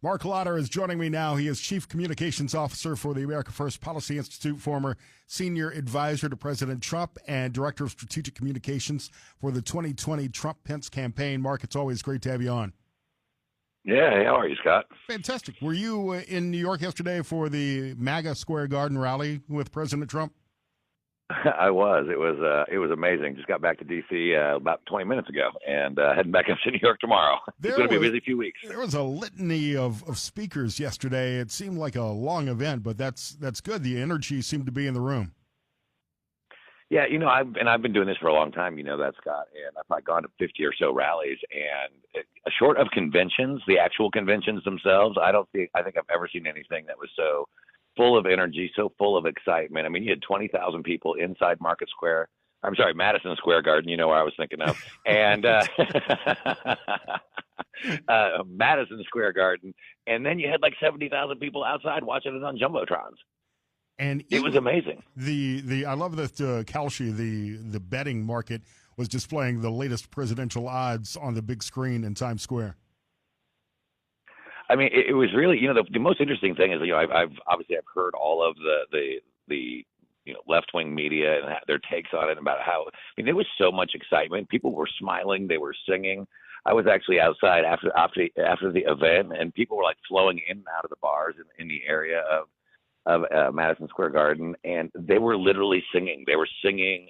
Marc Lotter is joining me now. He is Chief Communications Officer for the America First Policy Institute, former Senior Advisor to President Trump, and Director of Strategic Communications for the 2020 Trump-Pence campaign. Marc, it's always great to have you on. Yeah, hey, how are you, Scott? Fantastic. Were you in New York yesterday for the MAGA Square Garden rally with President Trump? I was. It was amazing. Just got back to D.C. About 20 minutes ago, and heading back into New York tomorrow. It's going to be a busy few weeks. There was a litany of speakers yesterday. It seemed like a long event, but that's good. The energy seemed to be in the room. Yeah, I've been doing this for a long time. You know that, Scott, and I've probably gone to 50 or so rallies. And short of conventions, the actual conventions themselves, I think I've ever seen anything that was so full of energy, so full of excitement. I mean, you had 20,000 people inside Madison Square Garden, you know where I was thinking of, and Madison Square Garden, and then you had like 70,000 people outside watching it on jumbotrons. And it was amazing. I love that Kalshi, the betting market, was displaying the latest presidential odds on the big screen in Times Square. I mean, it was really, the most interesting thing is, I've heard all of the left-wing media and their takes on it about how, there was so much excitement. People were smiling. They were singing. I was actually outside after the event, and people were like flowing in and out of the bars in the area of Madison Square Garden, and they were literally singing. They were singing,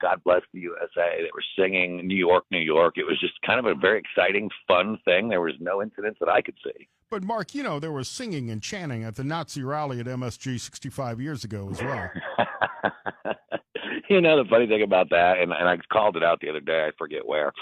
God bless the USA. They were singing New York, New York. It was just kind of a very exciting, fun thing. There was no incidents that I could see. But, Marc, there was singing and chanting at the Nazi rally at MSG 65 years ago as well. The funny thing about that, and I called it out the other day, I forget where,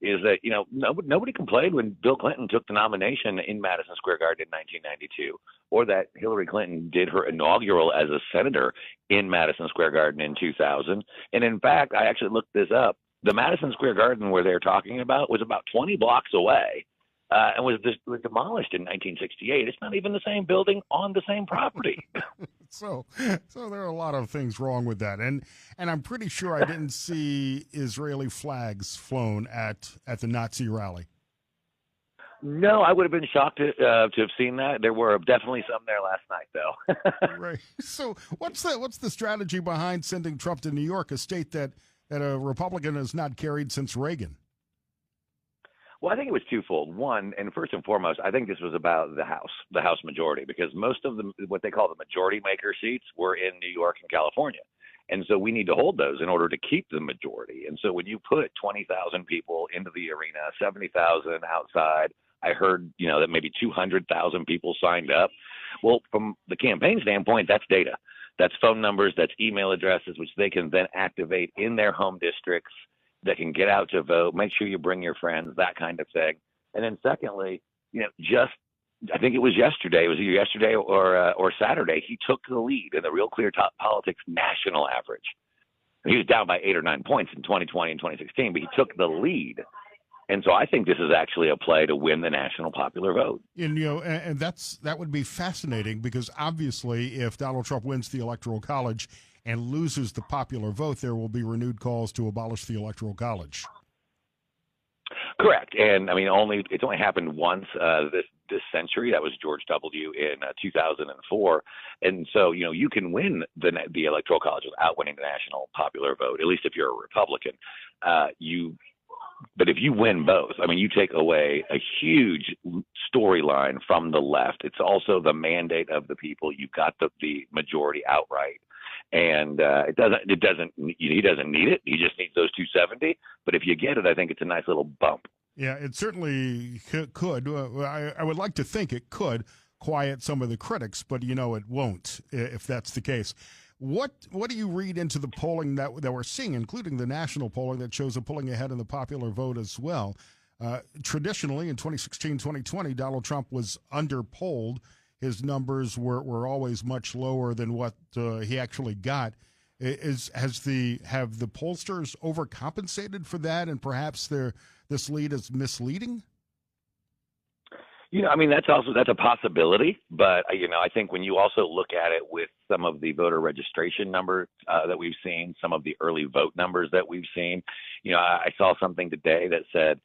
is that, nobody complained when Bill Clinton took the nomination in Madison Square Garden in 1992, or that Hillary Clinton did her inaugural as a senator in Madison Square Garden in 2000. And in fact, I actually looked this up. The Madison Square Garden where they're talking about was about 20 blocks away and was demolished in 1968. It's not even the same building on the same property. So there are a lot of things wrong with that, and I'm pretty sure I didn't see Israeli flags flown at the Nazi rally. No, I would have been shocked to have seen that. There were definitely some there last night, though. Right. So what's the strategy behind sending Trump to New York, a state that a Republican has not carried since Reagan? Well, I think it was twofold. One, and first and foremost, I think this was about the House majority, because most of what they call the majority maker seats were in New York and California. And so we need to hold those in order to keep the majority. And so when you put 20,000 people into the arena, 70,000 outside, I heard, that maybe 200,000 people signed up. Well, from the campaign standpoint, that's data. That's phone numbers, that's email addresses, which they can then activate in their home districts. That can get out to vote. Make sure you bring your friends, that kind of thing. And then secondly, I think it was yesterday. It was either yesterday or Saturday. He took the lead in the Real Clear Top Politics national average. He was down by 8 or 9 points in 2020 and 2016, but he took the lead. And so I think this is actually a play to win the national popular vote. And and that would be fascinating, because obviously, if Donald Trump wins the Electoral College and loses the popular vote, there will be renewed calls to abolish the Electoral College. Correct. And it's only happened once this century. That was George W. in 2004. And so, you can win the Electoral College without winning the national popular vote, at least if you're a Republican. But if you win both, you take away a huge storyline from the left. It's also the mandate of the people. You've got the majority outright. And he doesn't need it. He just needs those 270. But if you get it, I think it's a nice little bump. Yeah, it certainly could. I would like to think it could quiet some of the critics, but it won't if that's the case. What do you read into the polling that we're seeing, including the national polling that shows a pulling ahead in the popular vote as well? Traditionally, in 2016, 2020, Donald Trump was underpolled. His numbers were always much lower than what he actually got. Have the pollsters overcompensated for that, and perhaps this lead is misleading? That's a possibility. But I think when you also look at it with some of the voter registration numbers that we've seen, some of the early vote numbers that we've seen, I saw something today that said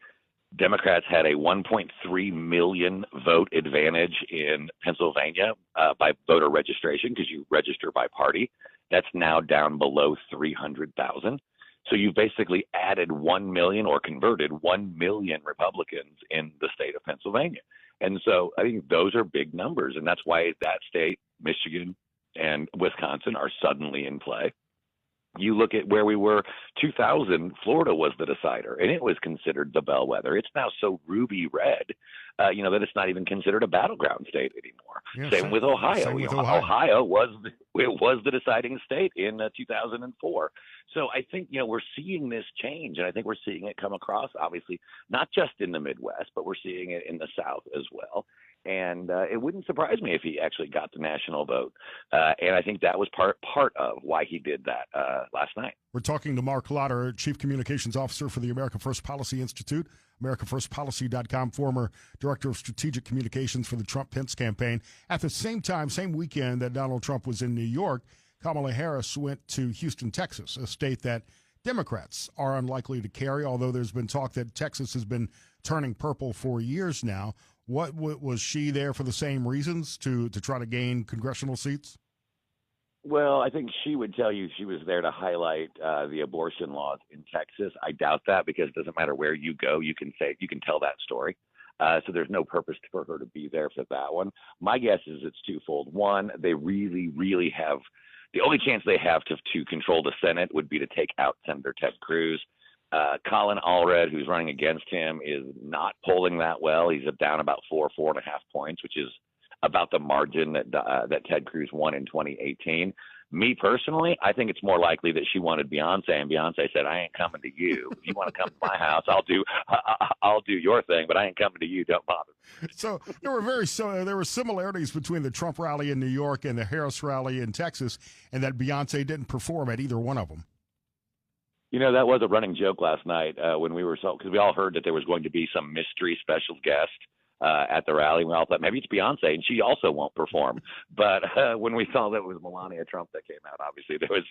Democrats had a 1.3 million vote advantage in Pennsylvania by voter registration because you register by party. That's now down below 300,000. So you basically added 1 million or converted 1 million Republicans in the state of Pennsylvania. And so I think those are big numbers. And that's why that state, Michigan and Wisconsin, are suddenly in play. You look at where we were 2000, Florida was the decider, and it was considered the bellwether. It's now so ruby red, that it's not even considered a battleground state anymore. Yeah, same with Ohio. Same with Ohio. Ohio was the deciding state in 2004. So I think, we're seeing this change, and I think we're seeing it come across, obviously, not just in the Midwest, but we're seeing it in the South as well. And it wouldn't surprise me if he actually got the national vote. And I think that was part of why he did that last night. We're talking to Marc Lotter, Chief Communications Officer for the America First Policy Institute, AmericaFirstPolicy.com, former Director of Strategic Communications for the Trump-Pence campaign. At the same time, same weekend that Donald Trump was in New York, Kamala Harris went to Houston, Texas, a state that Democrats are unlikely to carry, although there's been talk that Texas has been turning purple for years now. What was she there for the same reasons, to try to gain congressional seats? Well, I think she would tell you she was there to highlight the abortion laws in Texas. I doubt that, because it doesn't matter where you go, you can tell that story. So there's no purpose for her to be there for that one. My guess is it's twofold. One, they really, really have the only chance they have to control the Senate would be to take out Senator Ted Cruz. Colin Allred, who's running against him, is not polling that well. He's down about 4.5 points, which is about the margin that Ted Cruz won in 2018. Me personally, I think it's more likely that she wanted Beyonce, and Beyonce said, "I ain't coming to you. If you want to come to my house, I'll do your thing, but I ain't coming to you. Don't bother." So there were similarities between the Trump rally in New York and the Harris rally in Texas, and that Beyonce didn't perform at either one of them. That was a running joke last night when because we all heard that there was going to be some mystery special guest at the rally. We all thought maybe it's Beyonce, and she also won't perform. But when we saw that it was Melania Trump that came out, obviously there was,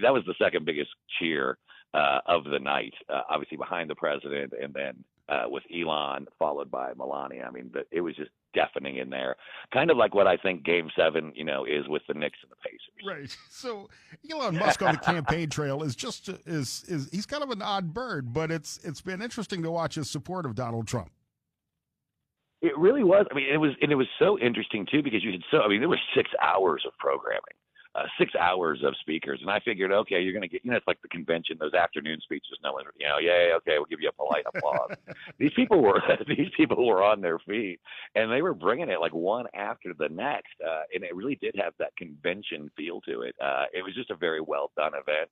that was the second biggest cheer of the night, obviously behind the president, and then with Elon, followed by Melania. It was just deafening in there, kind of like what I think Game 7, is with the Knicks and the Pacers. Right. So Elon Musk on the campaign trail is he's kind of an odd bird, but it's been interesting to watch his support of Donald Trump. It really was. It was so interesting too, because there were 6 hours of programming, 6 hours of speakers, and I figured, okay, you're going to get, it's like the convention, those afternoon speeches. No one, okay, we'll give you a polite applause. These people were on their feet, and they were bringing it like one after the next, and it really did have that convention feel to it. It was just a very well done event.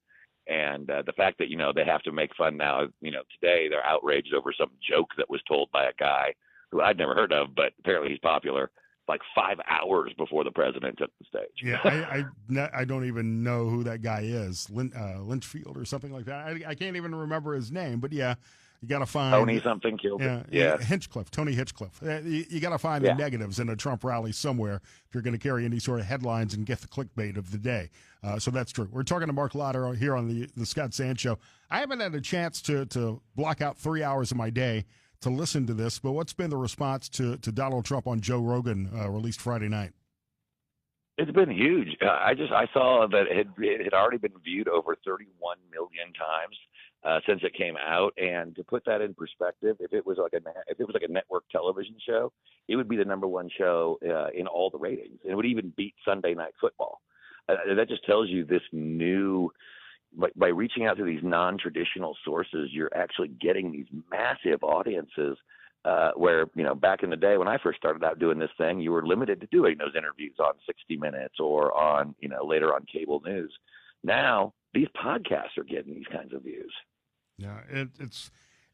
And the fact that, they have to make fun now, today they're outraged over some joke that was told by a guy who I'd never heard of, but apparently he's popular, like 5 hours before the president took the stage. Yeah, I don't even know who that guy is, Lynchfield or something like that. I can't even remember his name, but yeah, you got to find Tony something killed him. Yeah, Tony Hinchcliffe. You got to find the negatives in a Trump rally somewhere if you're going to carry any sort of headlines and get the clickbait of the day. So that's true. We're talking to Marc Lotter here on the Scott Sands Show. I haven't had a chance to block out 3 hours of my day to listen to this, but what's been the response to Donald Trump on Joe Rogan, released Friday night? It's been huge. I saw that it had already been viewed over 31 million times since it came out. And to put that in perspective, if it was like a network television show, it would be the number one show in all the ratings. It would even beat Sunday Night Football. That just tells you this new. By reaching out to these non-traditional sources, you're actually getting these massive audiences where, back in the day when I first started out doing this thing, you were limited to doing those interviews on 60 Minutes or on, later on cable news. Now, these podcasts are getting these kinds of views. Yeah,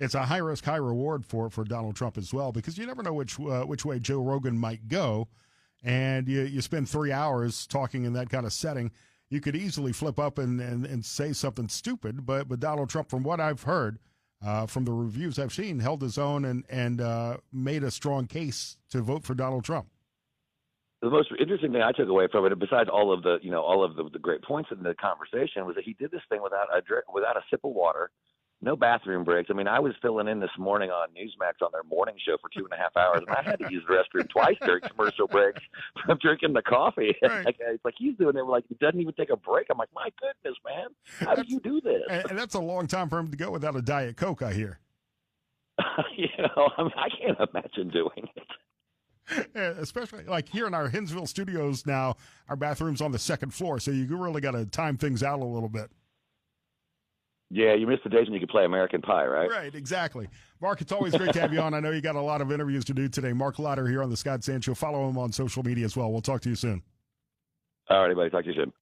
it's a high risk, high reward for Donald Trump as well, because you never know which way Joe Rogan might go. And you spend 3 hours talking in that kind of setting. You could easily flip up and say something stupid, but Donald Trump, from what I've heard, from the reviews I've seen, held his own and made a strong case to vote for Donald Trump. The most interesting thing I took away from it, besides all of the great points in the conversation, was that he did this thing without a sip of water, no bathroom breaks. I mean, I was filling in this morning on Newsmax on their morning show for 2.5 hours, and I had to use the restroom twice during commercial breaks from drinking the coffee. Right. It's like he's doing it. Like, he doesn't even take a break. I'm like, my goodness, man, how do you do this? And that's a long time for him to go without a Diet Coke, I hear. I can't imagine doing it. Especially like here in our Hinsville studios now, our bathroom's on the second floor, so you really got to time things out a little bit. Yeah, you missed the days when you could play American Pie, right? Right, exactly. Mark, it's always great to have you on. I know you got a lot of interviews to do today. Marc Lotter here on the Scott Sands Show. Follow him on social media as well. We'll talk to you soon. All right, buddy. Talk to you soon.